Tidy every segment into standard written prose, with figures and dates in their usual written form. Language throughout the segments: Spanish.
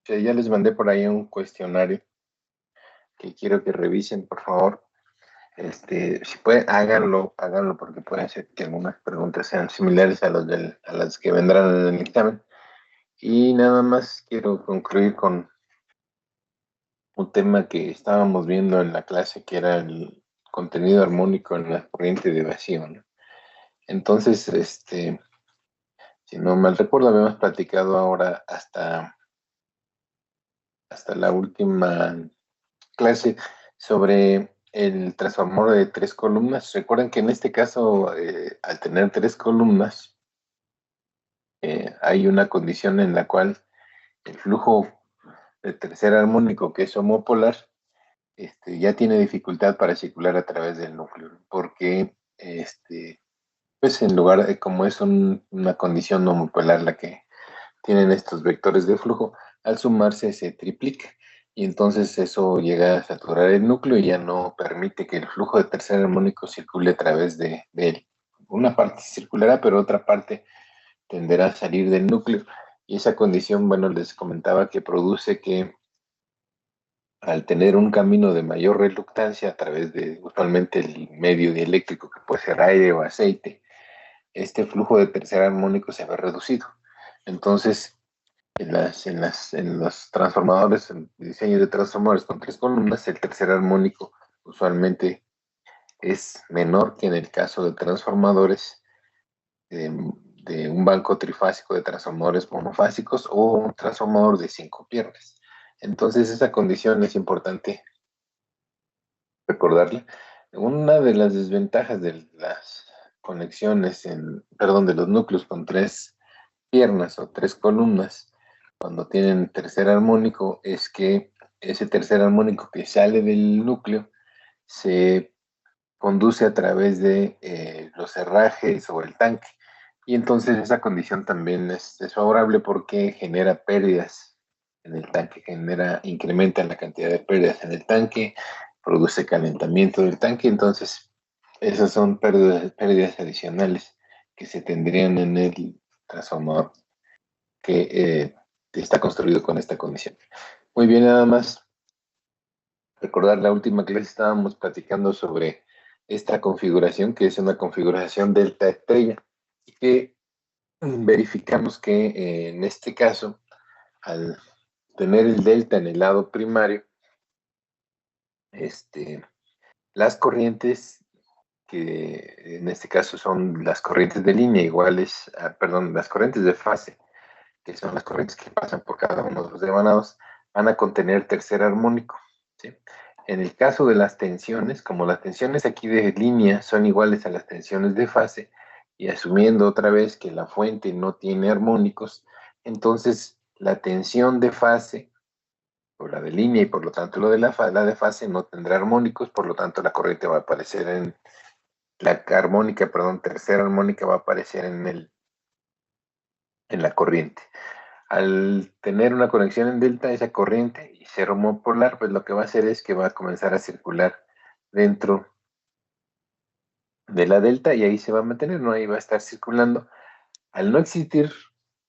Sí, ya les mandé por ahí un cuestionario que quiero que revisen, por favor. Si pueden, háganlo, porque puede ser que algunas preguntas sean similares a las que vendrán en el examen. Y nada más quiero concluir con un tema que estábamos viendo en la clase, que era el contenido armónico en la corriente de vacío, ¿no? Entonces, si no mal recuerdo, habíamos platicado ahora hasta la última clase sobre el transformador de tres columnas. Recuerden que en este caso, al tener tres columnas, hay una condición en la cual el flujo de tercer armónico, que es homopolar, ya tiene dificultad para circular a través del núcleo, porque pues en lugar de, como es una condición homopolar la que tienen estos vectores de flujo, al sumarse se triplica y entonces eso llega a saturar el núcleo y ya no permite que el flujo de tercer armónico circule a través de él. Una parte circulará, pero otra parte tenderá a salir del núcleo. Y esa condición, bueno, les comentaba que produce que al tener un camino de mayor reluctancia a través de usualmente el medio dieléctrico, que puede ser aire o aceite, este flujo de tercer armónico se ve reducido. Entonces, en los transformadores, en diseño de transformadores con tres columnas, el tercer armónico usualmente es menor que en el caso de transformadores de un banco trifásico de transformadores monofásicos o un transformador de cinco piernas. Entonces, esa condición es importante recordarla. Una de las desventajas de las conexiones perdón, de los núcleos con tres piernas o tres columnas, cuando tienen tercer armónico, es que ese tercer armónico que sale del núcleo se conduce a través de los herrajes o el tanque. Y entonces esa condición también es favorable porque genera pérdidas en el tanque, incrementa la cantidad de pérdidas en el tanque, produce calentamiento del tanque, entonces esas son pérdidas adicionales que se tendrían en el transformador que está construido con esta condición. Muy bien, nada más recordar la última clase estábamos platicando sobre esta configuración, que es una configuración delta estrella, y que verificamos que en este caso, al tener el delta en el lado primario, las corrientes, que en este caso son las corrientes de línea iguales, perdón, las corrientes de fase, que son las corrientes que pasan por cada uno de los devanados, van a contener tercer armónico, ¿sí? En el caso de las tensiones, como las tensiones aquí de línea son iguales a las tensiones de fase, y asumiendo otra vez que la fuente no tiene armónicos, entonces la tensión de fase, o la de línea, y por lo tanto la de fase no tendrá armónicos, por lo tanto la corriente va a aparecer la armónica, perdón, tercera armónica va a aparecer en la corriente. Al tener una conexión en delta, esa corriente y ser homopolar, pues lo que va a hacer es que va a comenzar a circular dentro de la delta y ahí se va a mantener, ¿no? Ahí va a estar circulando. Al no existir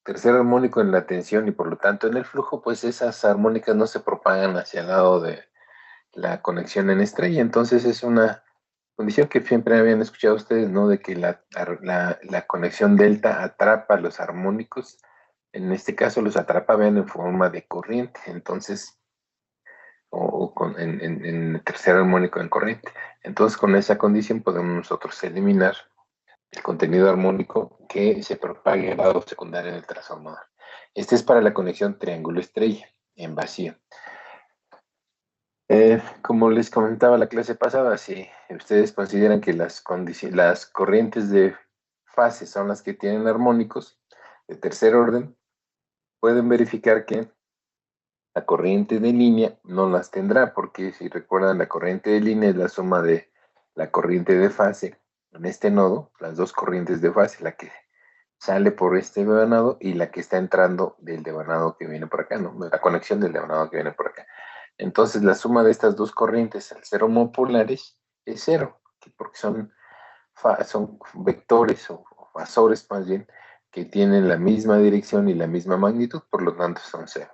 tercer armónico en la tensión y por lo tanto en el flujo, pues esas armónicas no se propagan hacia el lado de la conexión en estrella. Entonces es una condición que siempre habían escuchado ustedes, ¿no? De que la conexión delta atrapa los armónicos. En este caso los atrapa, vean, en forma de corriente. Entonces, en tercer armónico en corriente. Entonces, con esa condición podemos nosotros eliminar el contenido armónico que se propague al lado secundario del transformador. Este es para la conexión triángulo estrella en vacío. Como les comentaba la clase pasada, si ustedes consideran que las corrientes de fase son las que tienen armónicos de tercer orden, pueden verificar que la corriente de línea no las tendrá, porque si recuerdan, la corriente de línea es la suma de la corriente de fase en este nodo, las dos corrientes de fase, la que sale por este devanado y la que está entrando del devanado que viene por acá, ¿no? La conexión del devanado que viene por acá. Entonces, la suma de estas dos corrientes al ser homopolares es cero, porque son vectores o fasores más bien, que tienen la misma dirección y la misma magnitud, por lo tanto son cero.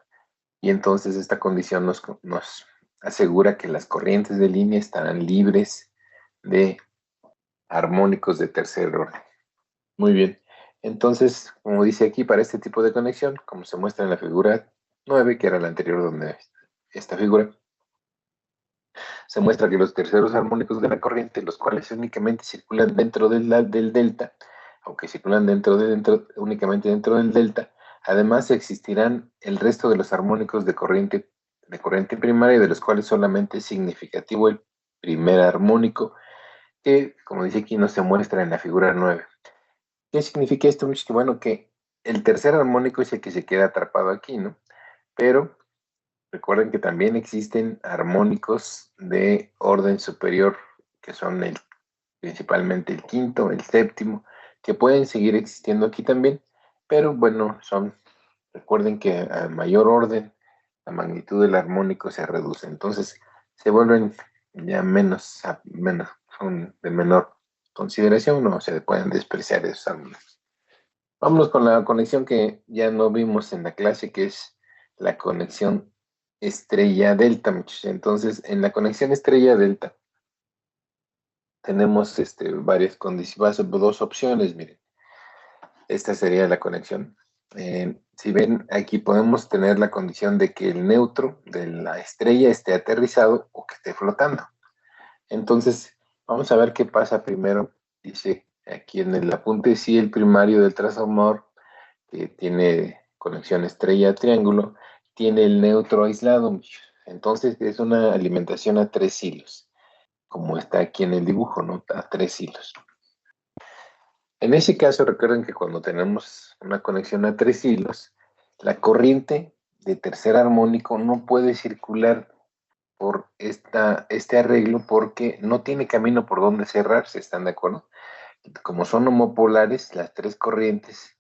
y entonces esta condición nos asegura que las corrientes de línea estarán libres de armónicos de tercer orden. Muy bien. Entonces, como dice aquí, para este tipo de conexión, como se muestra en la figura 9, que era la anterior donde esta figura, se muestra que los terceros armónicos de la corriente, los cuales únicamente circulan dentro del delta, aunque circulan únicamente dentro del delta, además existirán el resto de los armónicos de corriente primaria, de los cuales solamente es significativo el primer armónico, que, como dice aquí, no se muestra en la figura 9. ¿Qué significa esto? Que bueno, que el tercer armónico es el que se queda atrapado aquí, ¿no? Pero recuerden que también existen armónicos de orden superior, que son principalmente el quinto, el séptimo, que pueden seguir existiendo aquí también, pero bueno, recuerden que a mayor orden, la magnitud del armónico se reduce, entonces se vuelven ya son de menor consideración o se pueden despreciar esos armónicos. Vámonos con la conexión que ya no vimos en la clase, que es la conexión estrella delta, muchachos. Entonces, en la conexión estrella delta tenemos varias condiciones, dos opciones, miren. Esta sería la conexión. Si ven, aquí podemos tener la condición de que el neutro de la estrella esté aterrizado o que esté flotando. Entonces, vamos a ver qué pasa primero. Dice aquí en el apunte, si el primario del transformador, que tiene conexión estrella-triángulo, tiene el neutro aislado. Entonces es una alimentación a 3 hilos, como está aquí en el dibujo, ¿no? A 3 hilos. En ese caso, recuerden que cuando tenemos una conexión a 3 hilos, la corriente de tercer armónico no puede circular por este arreglo porque no tiene camino por donde cerrarse, ¿están de acuerdo? Como son homopolares, las tres corrientes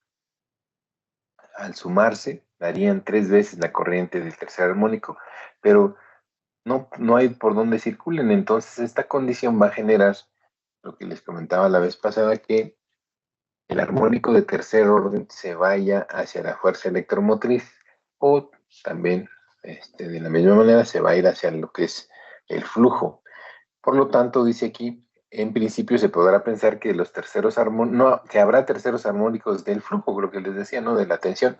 al sumarse darían 3 veces la corriente del tercer armónico, pero no hay por dónde circulen. Entonces esta condición va a generar lo que les comentaba la vez pasada, que el armónico de tercer orden se vaya hacia la fuerza electromotriz, o también de la misma manera se va a ir hacia lo que es el flujo. Por lo tanto, dice aquí, en principio se podrá pensar que los terceros que habrá terceros armónicos del flujo, lo que les decía, ¿no? De la tensión,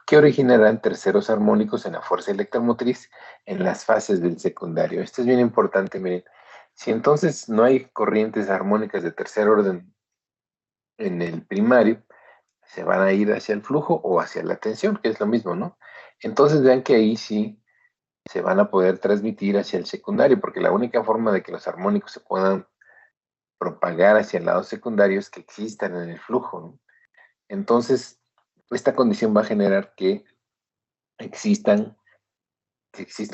que originarán terceros armónicos en la fuerza electromotriz en las fases del secundario. Esto es bien importante, miren. Si entonces no hay corrientes armónicas de tercer orden en el primario, se van a ir hacia el flujo o hacia la tensión, que es lo mismo, ¿no? Entonces vean que ahí sí se van a poder transmitir hacia el secundario, porque la única forma de que los armónicos se puedan propagar hacia el lado secundario es que existan en el flujo, ¿no? Entonces, esta condición va a generar que exista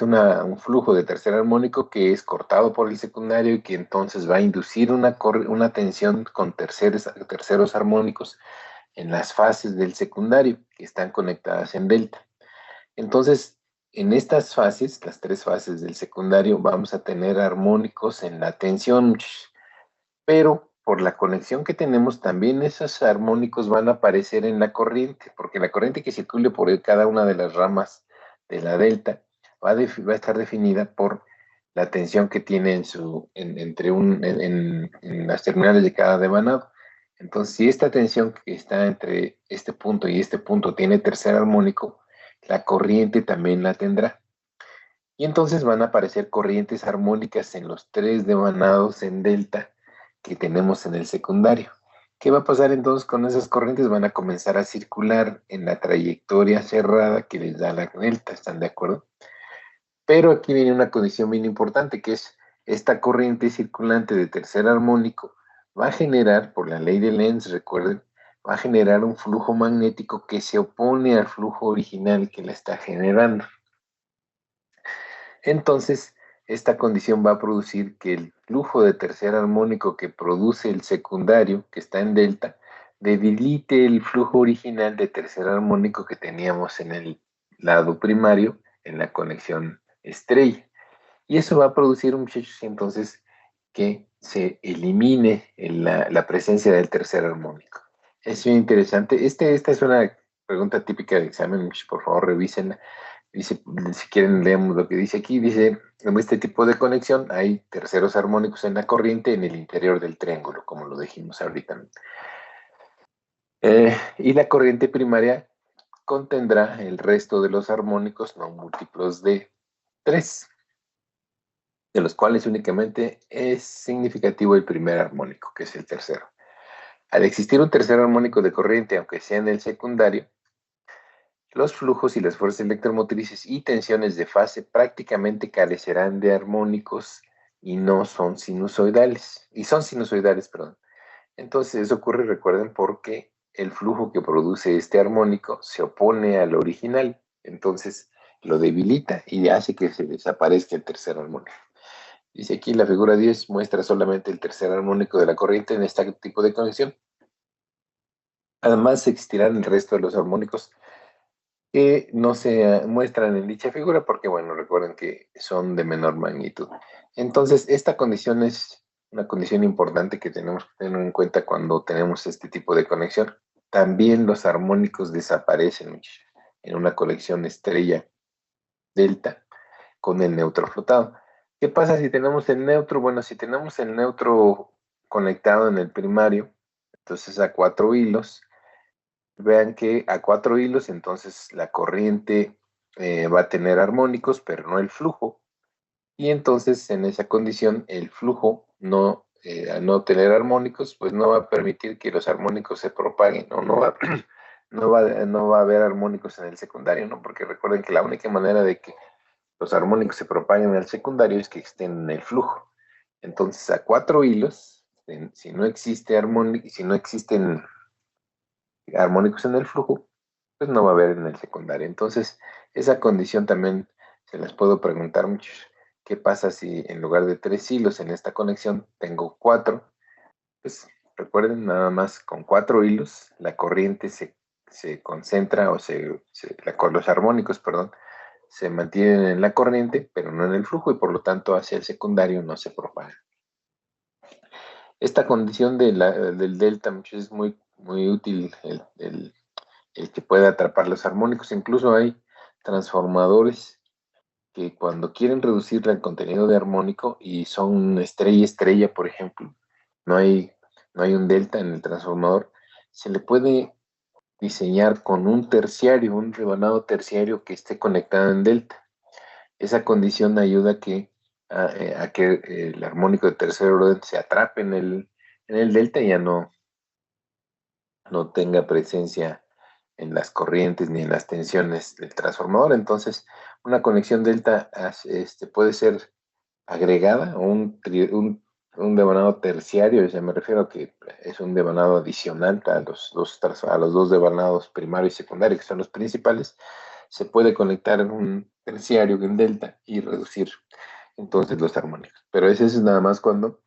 un flujo de tercer armónico que es cortado por el secundario y que entonces va a inducir una tensión con terceros armónicos en las fases del secundario que están conectadas en delta. Entonces, en estas fases, las 3 fases del secundario, vamos a tener armónicos en la tensión, pero por la conexión que tenemos, también esos armónicos van a aparecer en la corriente, porque la corriente que circule por cada una de las ramas de la delta va a estar definida por la tensión que tiene en las terminales de cada devanado. Entonces, si esta tensión que está entre este punto y este punto tiene tercer armónico, la corriente también la tendrá. Y entonces van a aparecer corrientes armónicas en los 3 devanados en delta que tenemos en el secundario. ¿Qué va a pasar entonces con esas corrientes? Van a comenzar a circular en la trayectoria cerrada que les da la delta, ¿están de acuerdo? Pero aquí viene una condición bien importante, que es esta corriente circulante de tercer armónico va a generar, por la ley de Lenz, recuerden, va a generar un flujo magnético que se opone al flujo original que la está generando. Entonces, esta condición va a producir que el flujo de tercer armónico que produce el secundario, que está en delta, debilite el flujo original de tercer armónico que teníamos en el lado primario, en la conexión estrella. Y eso va a producir, muchachos, entonces, que se elimine la presencia del tercer armónico. Es bien interesante. Esta es una pregunta típica de examen, por favor, revísenla. Dice, si quieren leemos lo que dice aquí, dice, en este tipo de conexión hay terceros armónicos en la corriente en el interior del triángulo, como lo dijimos ahorita. Y la corriente primaria contendrá el resto de los armónicos no múltiplos de 3, de los cuales únicamente es significativo el primer armónico, que es el tercero. Al existir un tercer armónico de corriente, aunque sea en el secundario, los flujos y las fuerzas electromotrices y tensiones de fase prácticamente carecerán de armónicos y no son sinusoidales. Y son sinusoidales, perdón. Entonces eso ocurre, recuerden, porque el flujo que produce este armónico se opone al original. Entonces lo debilita y hace que se desaparezca el tercer armónico. Dice aquí la figura 10 muestra solamente el tercer armónico de la corriente en este tipo de conexión. Además existirán el resto de los armónicos que no se muestran en dicha figura porque, bueno, recuerden que son de menor magnitud. Entonces, esta condición es una condición importante que tenemos que tener en cuenta cuando tenemos este tipo de conexión. También los armónicos desaparecen en una conexión estrella delta con el neutro flotado. ¿Qué pasa si tenemos el neutro? Bueno, si tenemos el neutro conectado en el primario, entonces a 4 hilos, vean que a 4 hilos, entonces la corriente va a tener armónicos, pero no el flujo. Y entonces en esa condición el flujo no, al no tener armónicos, pues no va a permitir que los armónicos se propaguen, ¿no? No va a haber armónicos en el secundario, ¿no? Porque recuerden que la única manera de que los armónicos se propaguen en el secundario es que estén en el flujo. Entonces a 4 hilos, si no existe armónico, si no existen armónicos en el flujo, pues no va a haber en el secundario. Entonces, esa condición también se las puedo preguntar muchos. ¿Qué pasa si en lugar de 3 hilos en esta conexión tengo 4? Pues recuerden, nada más con 4 hilos la corriente se concentra o los armónicos, perdón, se mantienen en la corriente, pero no en el flujo y por lo tanto hacia el secundario no se propagan. Esta condición del delta muchas es muy, muy útil el que pueda atrapar los armónicos. Incluso hay transformadores que cuando quieren reducir el contenido de armónico y son estrella estrella, por ejemplo, no hay, no hay un delta en el transformador, se le puede diseñar con un terciario, un rebanado terciario que esté conectado en delta. Esa condición ayuda a que el armónico de tercer orden se atrape en el delta y ya no tenga presencia en las corrientes ni en las tensiones del transformador. Entonces, una conexión delta puede ser agregada o un devanado terciario, me refiero a que es un devanado adicional a los dos devanados primario y secundario, que son los principales. Se puede conectar en un terciario en delta y reducir entonces los armónicos. Pero ese es nada más cuando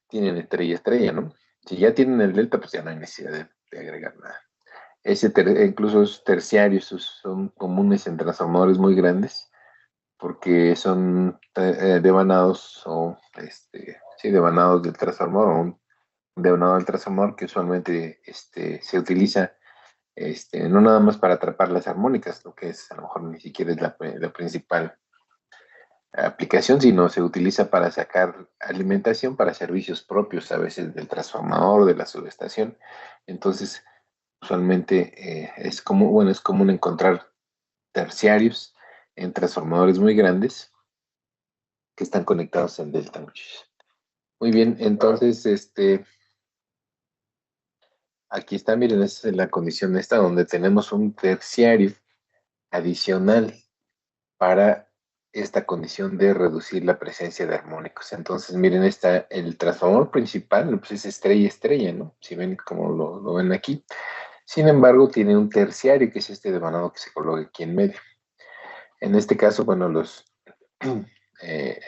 tienen estrella estrella, ¿no? Si ya tienen el delta, pues ya no hay necesidad de agregar nada. Incluso esos terciarios son comunes en transformadores muy grandes porque son devanados o sí, devanados del transformador o un devanado del transformador que usualmente se utiliza no nada más para atrapar las armónicas, lo que es a lo mejor ni siquiera es la principal aplicación, sino se utiliza para sacar alimentación para servicios propios a veces del transformador, de la subestación. Entonces, usualmente es común encontrar terciarios en transformadores muy grandes que están conectados en delta. Muy bien, entonces, aquí está, miren, esa es la condición esta, donde tenemos un terciario adicional para esta condición de reducir la presencia de armónicos. Entonces, miren, el transformador principal, pues es estrella estrella, ¿no? Si ven como lo ven aquí. Sin embargo, tiene un terciario, que es este devanado que se coloca aquí en medio. En este caso, bueno,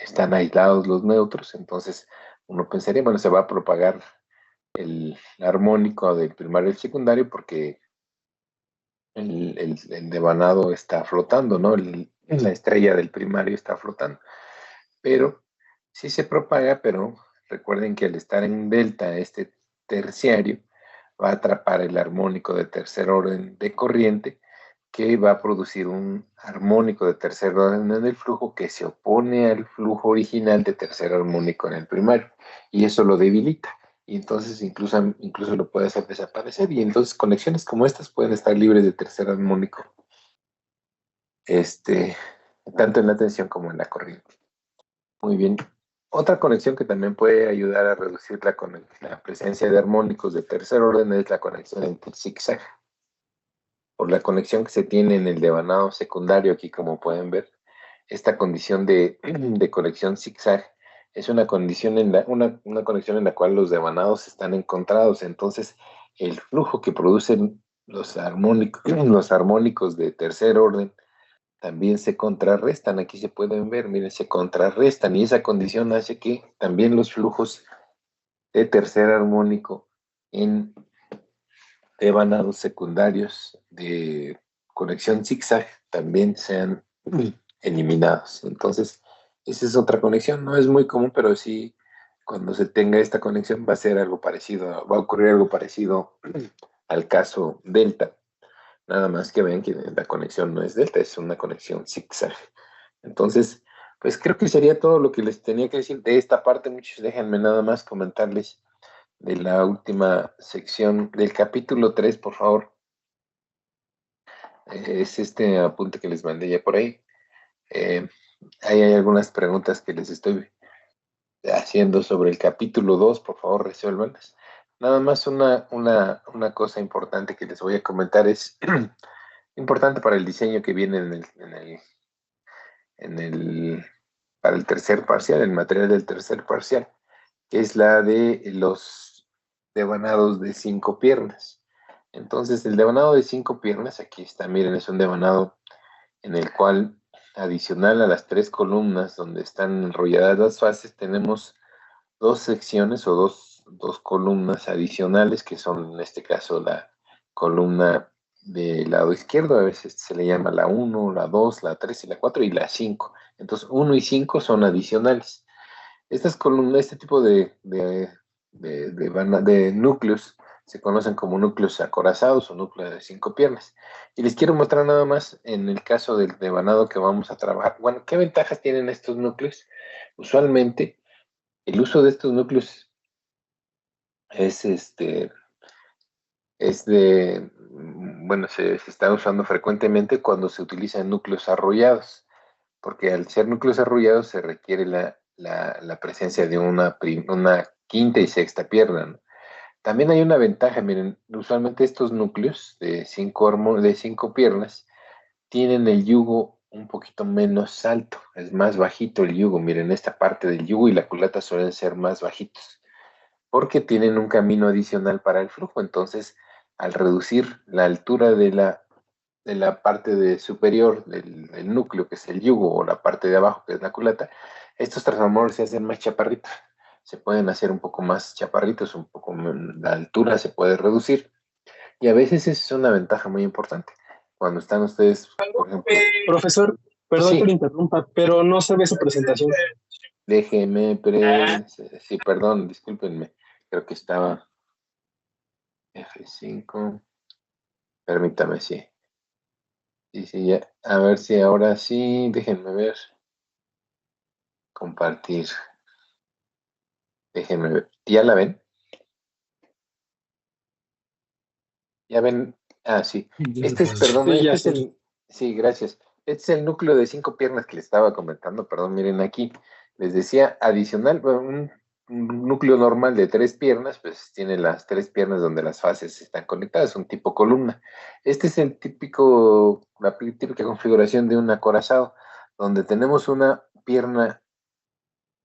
están aislados los neutros, entonces uno pensaría, bueno, se va a propagar el armónico del primario y el secundario porque el devanado está flotando, ¿no? La estrella del primario está flotando. Pero sí se propaga, pero recuerden que al estar en delta, este terciario va a atrapar el armónico de tercer orden de corriente que va a producir un armónico de tercer orden en el flujo que se opone al flujo original de tercer armónico en el primario, y eso lo debilita, y entonces incluso lo puede hacer desaparecer, y entonces conexiones como estas pueden estar libres de tercer armónico, tanto en la tensión como en la corriente. Muy bien. Otra conexión que también puede ayudar a reducir la presencia de armónicos de tercer orden es la conexión entre zigzag. Por la conexión que se tiene en el devanado secundario, aquí como pueden ver, esta condición de conexión zigzag es una condición una conexión en la cual los devanados están encontrados. Entonces, el flujo que producen los armónicos de tercer orden también se contrarrestan. Aquí se pueden ver, miren, se contrarrestan, y esa condición hace que también los flujos de tercer armónico en devanados secundarios de conexión zigzag también sean eliminados. Entonces, esa es otra conexión. No es muy común, pero sí, cuando se tenga esta conexión va a ser algo parecido, va a ocurrir algo parecido al caso delta. Nada más que ven que la conexión no es delta, es una conexión zigzag. Entonces, pues creo que sería todo lo que les tenía que decir de esta parte. Muchos, déjenme nada más comentarles de la última sección del capítulo 3, por favor. Es este apunte que les mandé ya por ahí. Ahí hay algunas preguntas que les estoy haciendo sobre el capítulo 2, por favor, resuélvanlas. Nada más una cosa importante que les voy a comentar es importante para el diseño que viene en el, para el tercer parcial, el material del tercer parcial, que es la de los devanados de 5 piernas. Entonces, el devanado de 5 piernas, aquí está, miren, es un devanado en el cual, adicional a las 3 columnas donde están enrolladas las fases, tenemos 2 secciones o dos columnas adicionales, que son en este caso la columna del lado izquierdo. A veces se le llama la 1, la 2, la 3 y la 4 y la 5. Entonces 1 y 5 son adicionales. Estas columnas, este tipo de núcleos se conocen como núcleos acorazados o núcleos de 5 piernas. Y les quiero mostrar nada más en el caso del devanado que vamos a trabajar. Bueno, ¿qué ventajas tienen estos núcleos? Usualmente el uso de estos núcleos es bueno, se está usando frecuentemente cuando se utilizan núcleos arrollados, porque al ser núcleos arrollados se requiere la presencia de una quinta y sexta pierna, ¿no? También hay una ventaja, miren, usualmente estos núcleos de 5 piernas tienen el yugo un poquito menos alto, es más bajito el yugo. Miren, esta parte del yugo y la culata suelen ser más bajitos, porque tienen un camino adicional para el flujo. Entonces, al reducir la altura de la parte superior del núcleo, que es el yugo, o la parte de abajo, que es la culata, estos transformadores se hacen más chaparritos. Se pueden hacer un poco más chaparritos, la altura se puede reducir, y a veces es una ventaja muy importante. Cuando están ustedes, por ejemplo... Profesor, perdón que Sí, lo interrumpa, pero no se ve su presentación. sí, perdón, discúlpenme, creo que estaba F5, permítame, sí. Sí, sí, ya. A ver si ahora sí, déjenme ver. Compartir. Déjenme ver. ¿Ya la ven? ¿Ya ven? Ah, sí. Perdón, Sí, ya está. sí, gracias. Este es el núcleo de 5 piernas que les estaba comentando, perdón, miren aquí. Les decía, adicional, bueno, un núcleo normal de 3 piernas, pues tiene las 3 piernas donde las fases están conectadas, un tipo columna. Este es la típica configuración de un acorazado, donde tenemos una pierna,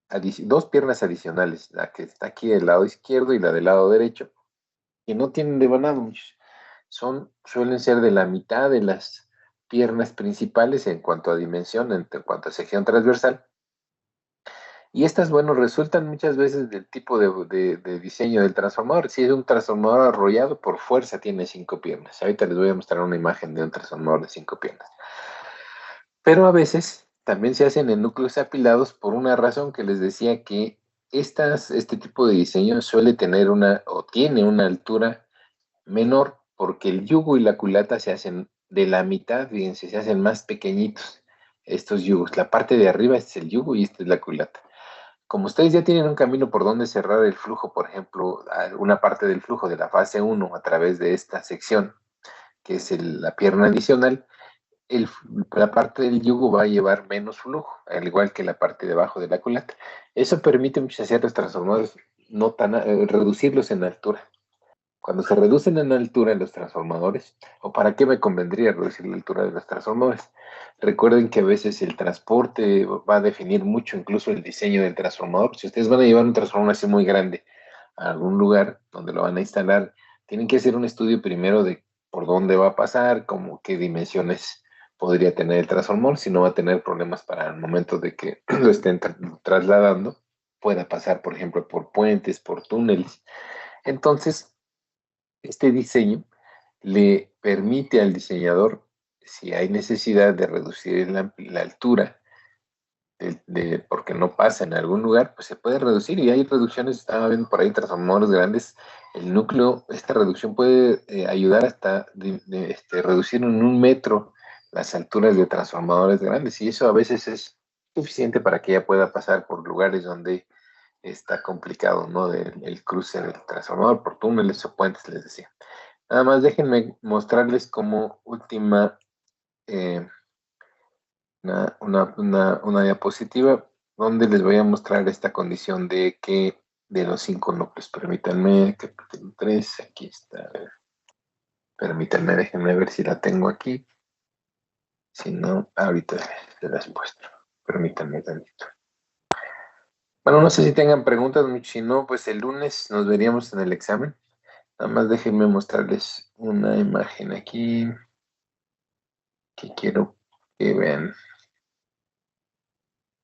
dos piernas adicionales, la que está aquí del lado izquierdo y la del lado derecho, que no tienen devanado. Suelen ser de la mitad de las piernas principales en cuanto a dimensión, en cuanto a sección transversal. Y estas, bueno, resultan muchas veces del tipo de diseño del transformador. Si es un transformador arrollado, por fuerza tiene 5 piernas. Ahorita les voy a mostrar una imagen de un transformador de 5 piernas. Pero a veces también se hacen en núcleos apilados por una razón que les decía, que este tipo de diseño suele tiene una altura menor, porque el yugo y la culata se hacen de la mitad, fíjense, se hacen más pequeñitos estos yugos. La parte de arriba este es el yugo y esta es la culata. Como ustedes ya tienen un camino por donde cerrar el flujo, por ejemplo, una parte del flujo de la fase uno a través de esta sección, que es la pierna adicional, el, la parte del yugo va a llevar menos flujo, al igual que la parte de abajo de la culata. Eso permite muchas veces los transformadores no tan, reducirlos en altura. Cuando se reducen en altura los transformadores, ¿o para qué me convendría reducir la altura de los transformadores? Recuerden que a veces el transporte va a definir mucho incluso el diseño del transformador. Si ustedes van a llevar un transformador así muy grande a algún lugar donde lo van a instalar, tienen que hacer un estudio primero de por dónde va a pasar, como qué dimensiones podría tener el transformador, si no va a tener problemas para el momento de que lo estén trasladando, pueda pasar, por ejemplo, por puentes, por túneles. Entonces, este diseño le permite al diseñador, si hay necesidad de reducir la altura, porque no pasa en algún lugar, pues se puede reducir y hay reducciones, estaba viendo por ahí transformadores grandes, el núcleo, esta reducción puede ayudar hasta reducir en 1 metro las alturas de transformadores grandes y eso a veces es suficiente para que ella pueda pasar por lugares donde está complicado, ¿no? El cruce del transformador por túneles o puentes, les decía. Nada más déjenme mostrarles como última eh, una diapositiva donde les voy a mostrar esta condición de que de los 5 núcleos. Permítanme, capítulo 3, aquí está. A ver, permítanme, déjenme ver si la tengo aquí. Si no, ahorita se las muestro. Permítanme tantito. Bueno, no sé si tengan preguntas, si no, pues el lunes nos veríamos en el examen. Nada más déjenme mostrarles una imagen aquí que quiero que vean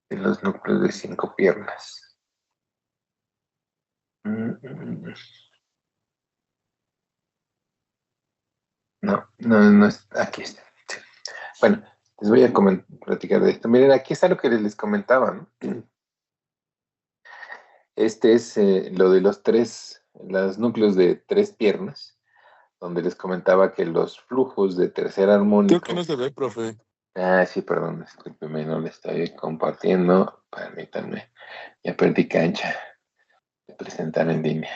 de los núcleos de 5 piernas. No, no es. Aquí está. Bueno, les voy a platicar de esto. Miren, aquí está lo que les comentaba, ¿no? Este es lo de los núcleos de 3 piernas, donde les comentaba que los flujos de tercer armónico. Creo que no se ve, profe. Ah, sí, perdón, discúlpeme, no le estoy compartiendo. Permítanme, ya perdí cancha de presentar en línea.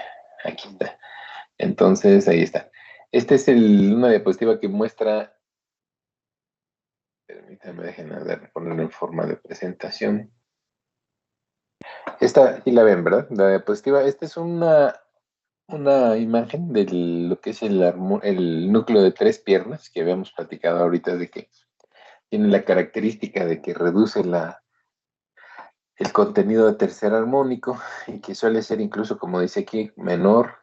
Aquí está. Entonces, ahí está. Esta es una diapositiva que muestra. Permítanme, déjenme ponerlo en forma de presentación. Esta, aquí la ven, ¿verdad? La diapositiva. Esta es una imagen de lo que es el núcleo de 3 piernas que habíamos platicado ahorita de que tiene la característica de que reduce el contenido de tercer armónico y que suele ser incluso, como dice aquí, menor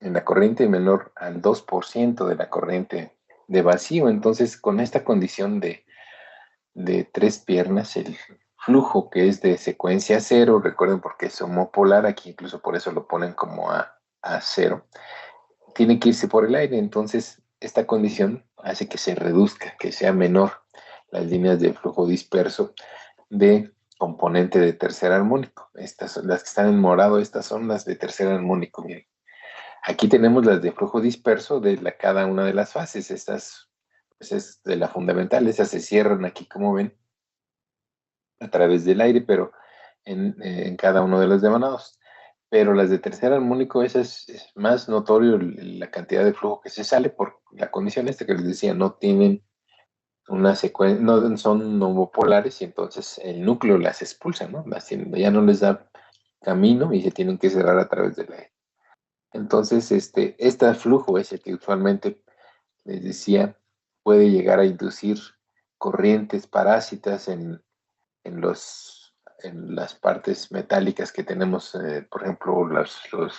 en la corriente y menor al 2% de la corriente de vacío. Entonces, con esta condición de 3 piernas, el flujo que es de secuencia cero, recuerden porque es homopolar, aquí incluso por eso lo ponen como a cero, tiene que irse por el aire, entonces esta condición hace que se reduzca, que sea menor las líneas de flujo disperso de componente de tercer armónico. Estas son las que están en morado, estas son las de tercer armónico, miren. Aquí tenemos las de flujo disperso de cada una de las fases, estas pues es de la fundamental, esas se cierran aquí como ven a través del aire, pero en cada uno de los demanados. Pero las de tercer armónico, esa es más notorio la cantidad de flujo que se sale por la condición esta que les decía, no tienen una secuencia, no son homopolares y entonces el núcleo las expulsa, ¿no? Ya no les da camino y se tienen que cerrar a través del aire. Entonces, este flujo es el que usualmente les decía, puede llegar a inducir corrientes parásitas en las partes metálicas que tenemos, por ejemplo,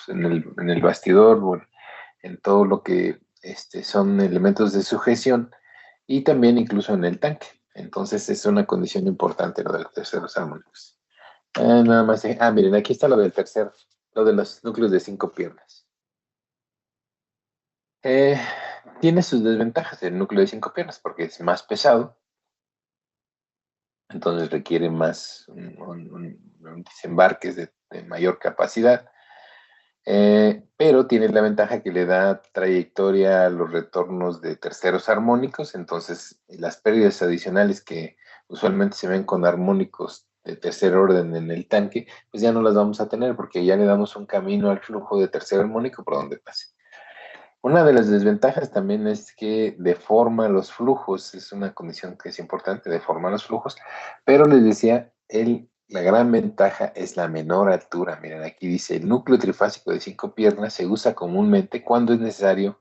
en el bastidor, bueno, en todo lo que son elementos de sujeción y también incluso en el tanque. Entonces es una condición importante lo de los terceros armónicos. Nada más, miren, aquí está lo del lo de los núcleos de 5 piernas. Tiene sus desventajas el núcleo de 5 piernas porque es más pesado, entonces requiere más desembarques de mayor capacidad. pero tiene la ventaja que le da trayectoria a los retornos de terceros armónicos, entonces las pérdidas adicionales que usualmente se ven con armónicos de tercer orden en el tanque, pues ya no las vamos a tener porque ya le damos un camino al flujo de tercer armónico por donde pase. Una de las desventajas también es que deforma los flujos, es una condición que es importante, deforma los flujos, pero les decía, la gran ventaja es la menor altura. Miren, aquí dice, el núcleo trifásico de 5 piernas se usa comúnmente cuando es necesario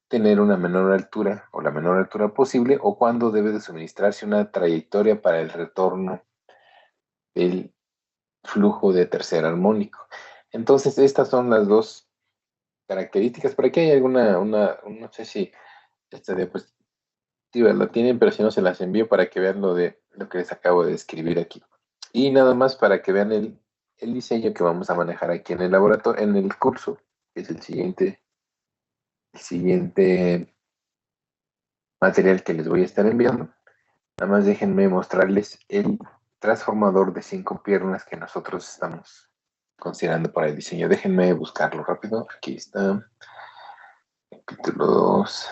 tener una menor altura o la menor altura posible o cuando debe de suministrarse una trayectoria para el retorno del flujo de tercer armónico. Entonces, estas son las dos características. Por aquí hay no sé si esta diapositiva la tienen, pero si no se las envío para que vean lo que les acabo de describir aquí. Y nada más para que vean el diseño que vamos a manejar aquí en el laboratorio, en el curso, que es el siguiente material que les voy a estar enviando. Nada más déjenme mostrarles el transformador de 5 piernas que nosotros estamos considerando para el diseño. Déjenme buscarlo rápido. Aquí está. Capítulo 2.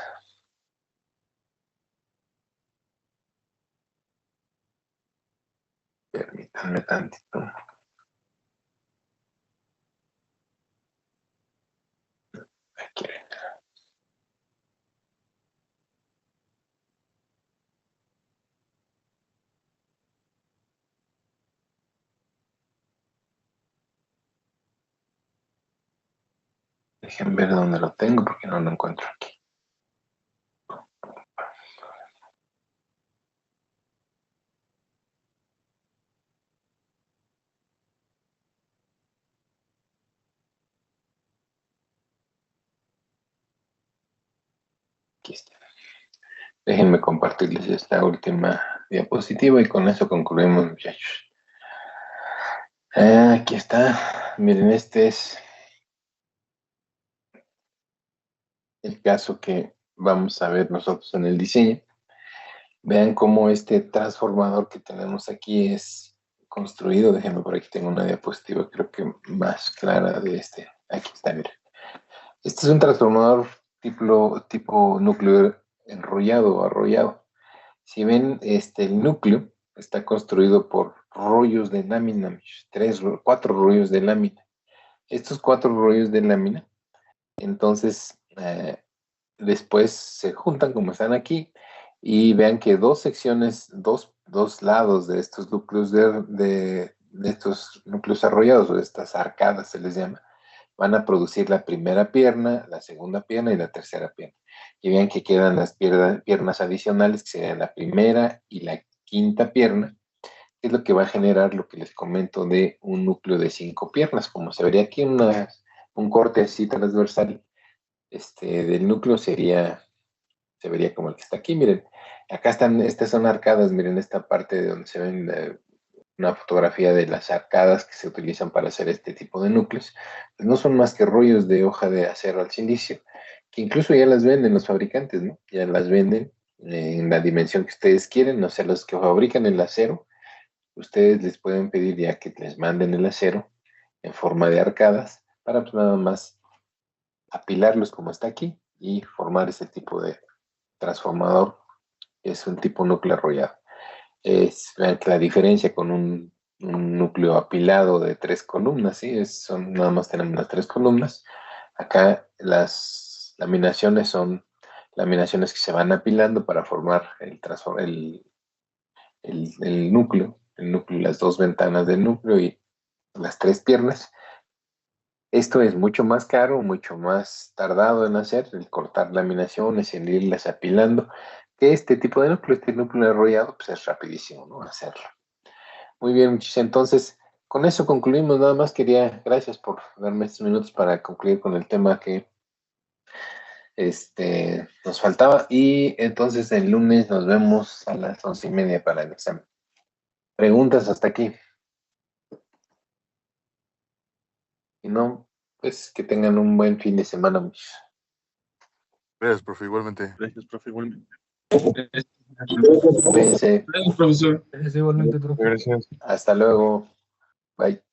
Permítanme tantito. Aquí. Déjenme ver dónde lo tengo porque no lo encuentro aquí. Aquí está. Déjenme compartirles esta última diapositiva y con eso concluimos, muchachos. Aquí está. Miren, este es el caso que vamos a ver nosotros en el diseño. Vean cómo este transformador que tenemos aquí es construido. Déjenme por aquí, tengo una diapositiva creo que más clara de este. Aquí está, miren. Este es un transformador tipo núcleo enrollado o arrollado. Si ven, el núcleo está construido por rollos de lámina, 4 rollos de lámina. Estos 4 rollos de lámina, entonces, después se juntan como están aquí y vean que dos secciones, dos lados de estos núcleos de estos núcleos arrollados o de estas arcadas se les llama, van a producir la primera pierna, la segunda pierna y la tercera pierna. Y vean que quedan las piernas adicionales, que serían la primera y la quinta pierna, que es lo que va a generar lo que les comento de un núcleo de 5 piernas. Como se vería aquí un corte así transversal del núcleo se vería como el que está aquí. Miren, acá están, estas son arcadas, miren esta parte de donde se ven una fotografía de las arcadas que se utilizan para hacer este tipo de núcleos, pues no son más que rollos de hoja de acero al silicio, que incluso ya las venden los fabricantes, ¿no? Ya las venden en la dimensión que ustedes quieren, o sea, los que fabrican el acero, ustedes les pueden pedir ya que les manden el acero en forma de arcadas para pues nada más apilarlos como está aquí y formar ese tipo de transformador, que es un tipo núcleo arrollado. Vean que la diferencia con un núcleo apilado de 3 columnas, ¿sí? Nada más tenemos las 3 columnas. Acá las laminaciones son laminaciones que se van apilando para formar el núcleo, las 2 ventanas del núcleo y las 3 piernas. Esto es mucho más caro, mucho más tardado en hacer, el cortar laminaciones, el irlas apilando, que este tipo de núcleo, este núcleo enrollado, pues es rapidísimo, ¿no? Hacerlo. Muy bien, muchachos. Entonces, con eso concluimos. Nada más gracias por darme estos minutos para concluir con el tema que nos faltaba. Y entonces el lunes nos vemos a las 11:30 para el examen. ¿Preguntas hasta aquí? Si no, pues que tengan un buen fin de semana, muchachos. Gracias, profe, igualmente. Gracias, profe, igualmente. Cuídense. Gracias, profesor. Gracias igualmente, profe. Gracias. Hasta luego. Bye.